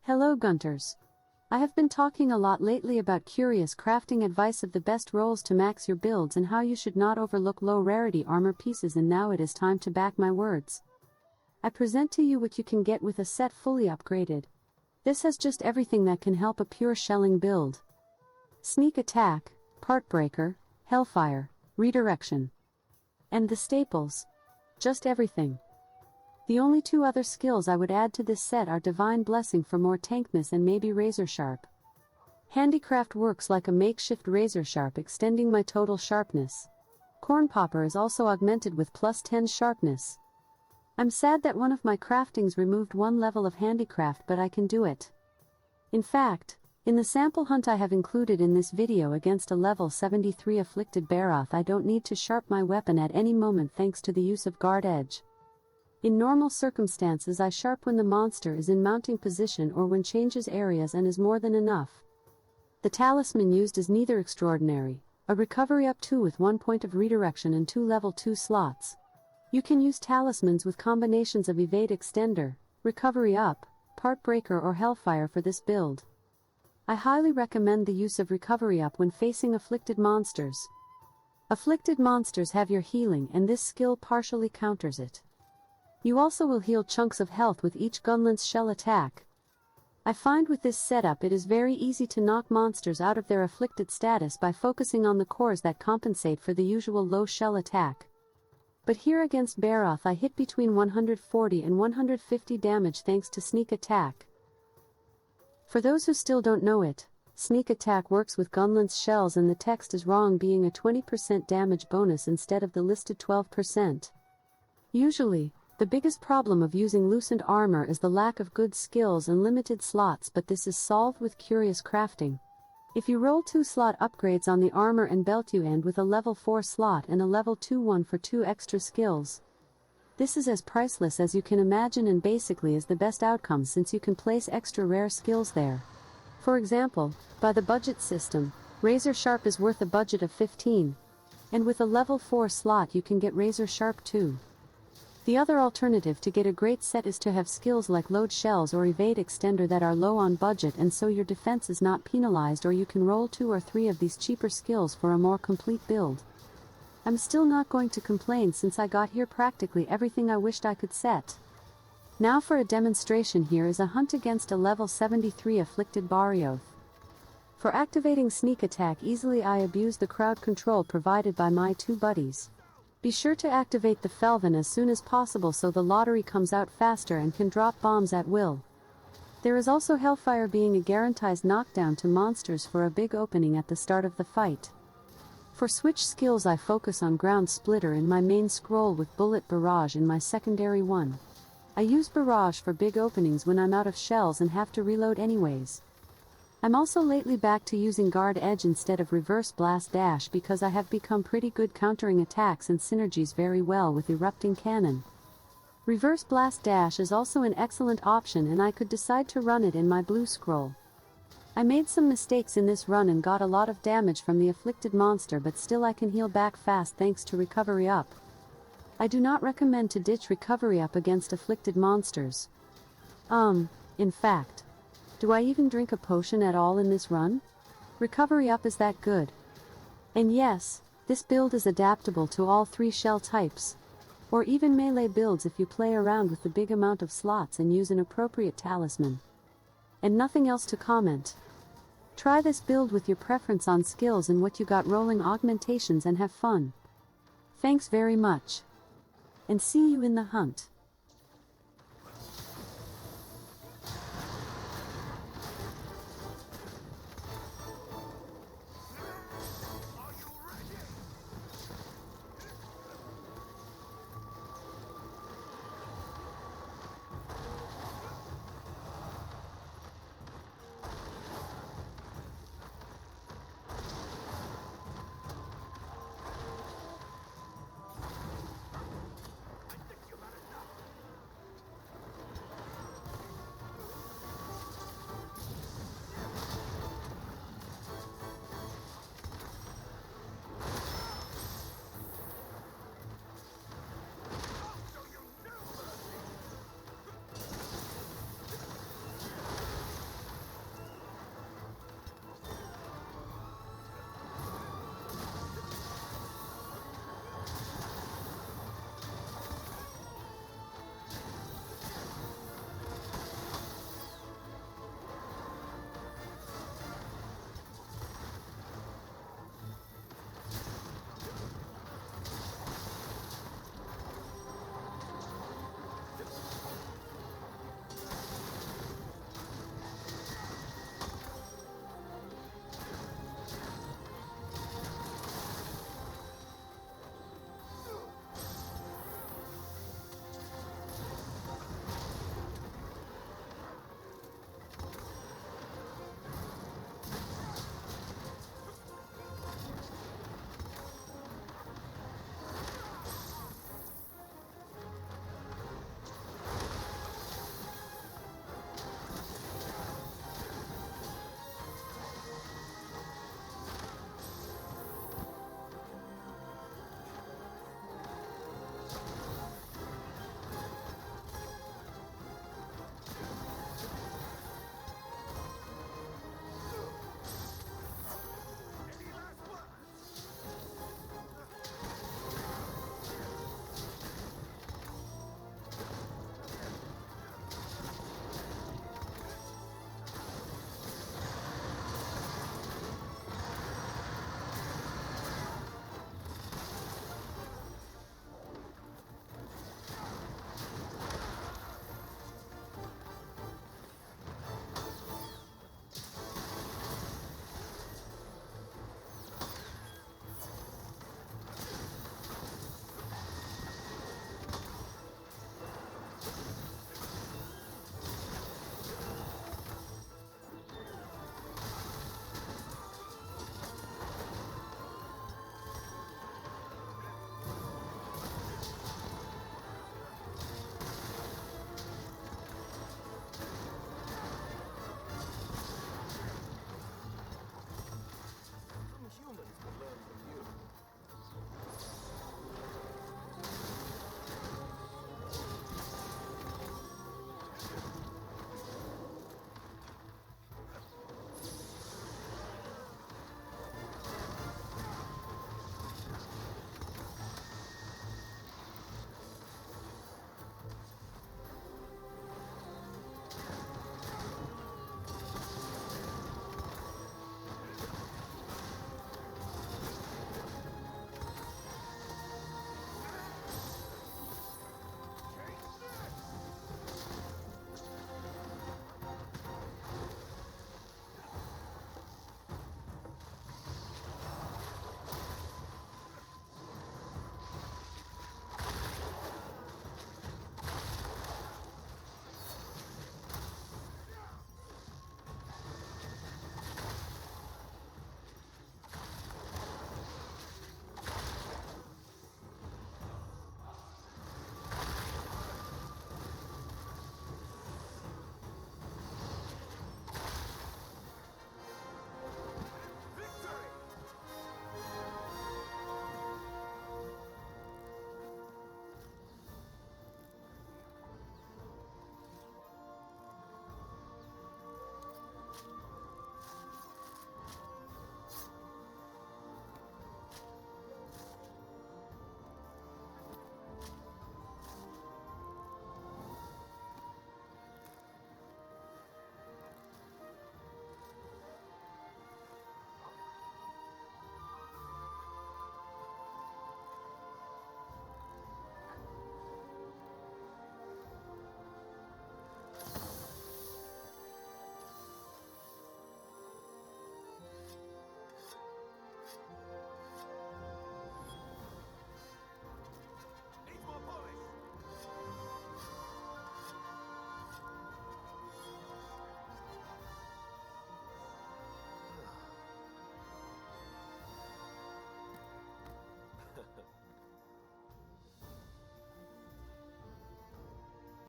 Hello Gunters. I have been talking a lot lately about curious crafting advice of the best rolls to max your builds and how you should not overlook low rarity armor pieces, and now it is time to back my words. I present to you what you can get with a set fully upgraded. This has just everything that can help a pure shelling build. Sneak attack, part breaker, hellfire, redirection. And the staples. Just everything. The only two other skills I would add to this set are Divine Blessing for more tankness and maybe Razor Sharp. Handicraft works like a makeshift Razor Sharp, extending my total sharpness. Corn Popper is also augmented with plus 10 sharpness. I'm sad that one of my craftings removed one level of Handicraft, but I can do it. In fact, in the sample hunt I have included in this video against a level 73 afflicted Baroth, I don't need to sharp my weapon at any moment thanks to the use of Guard Edge. In normal circumstances I sharp when the monster is in mounting position or when changes areas, and is more than enough. The talisman used is neither extraordinary, a recovery up 2 with 1 point of redirection and 2 level 2 slots. You can use talismans with combinations of evade extender, recovery up, part breaker or hellfire for this build. I highly recommend the use of recovery up when facing afflicted monsters. Afflicted monsters have your healing and this skill partially counters it. You also will heal chunks of health with each GUNLANCE shell attack. I find with this setup it is very easy to knock monsters out of their afflicted status by focusing on the cores that compensate for the usual low shell attack. But here against Baroth I hit between 140 and 150 damage thanks to sneak attack. For those who still don't know it, sneak attack works with GUNLANCE shells and the text is wrong, being a 20% damage bonus instead of the listed 12%. Usually, the biggest problem of using loosened armor is the lack of good skills and limited slots, but this is solved with curious crafting. If you roll 2 slot upgrades on the armor and belt, you end with a level 4 slot and a level 2 one for 2 extra skills. This is as priceless as you can imagine and basically is the best outcome since you can place extra rare skills there. For example, by the budget system, Razor Sharp is worth a budget of 15. And with a level 4 slot you can get Razor Sharp too. The other alternative to get a great set is to have skills like Load Shells or Evade Extender that are low on budget, and so your defense is not penalized, or you can roll 2 or 3 of these cheaper skills for a more complete build. I'm still not going to complain since I got here practically everything I wished I could set. Now for a demonstration, here is a hunt against a level 73 afflicted Baroth. For activating sneak attack easily I abuse the crowd control provided by my 2 buddies. Be sure to activate the Felvin as soon as possible so the lottery comes out faster and can drop bombs at will. There is also Hellfire, being a guaranteed knockdown to monsters for a big opening at the start of the fight. For switch skills I focus on Ground Splitter in my main scroll with Bullet Barrage in my secondary one. I use Barrage for big openings when I'm out of shells and have to reload anyways. I'm also lately back to using Guard Edge instead of Reverse Blast Dash because I have become pretty good countering attacks and synergies very well with Erupting Cannon. Reverse Blast Dash is also an excellent option and I could decide to run it in my blue scroll. I made some mistakes in this run and got a lot of damage from the afflicted monster, but still I can heal back fast thanks to Recovery Up. I do not recommend to ditch Recovery Up against afflicted monsters. In fact, do I even drink a potion at all in this run? Recovery Up is that good. And yes, this build is adaptable to all 3 shell types. Or even melee builds if you play around with the big amount of slots and use an appropriate talisman. And nothing else to comment. Try this build with your preference on skills and what you got rolling augmentations and have fun. Thanks very much. And see you in the hunt.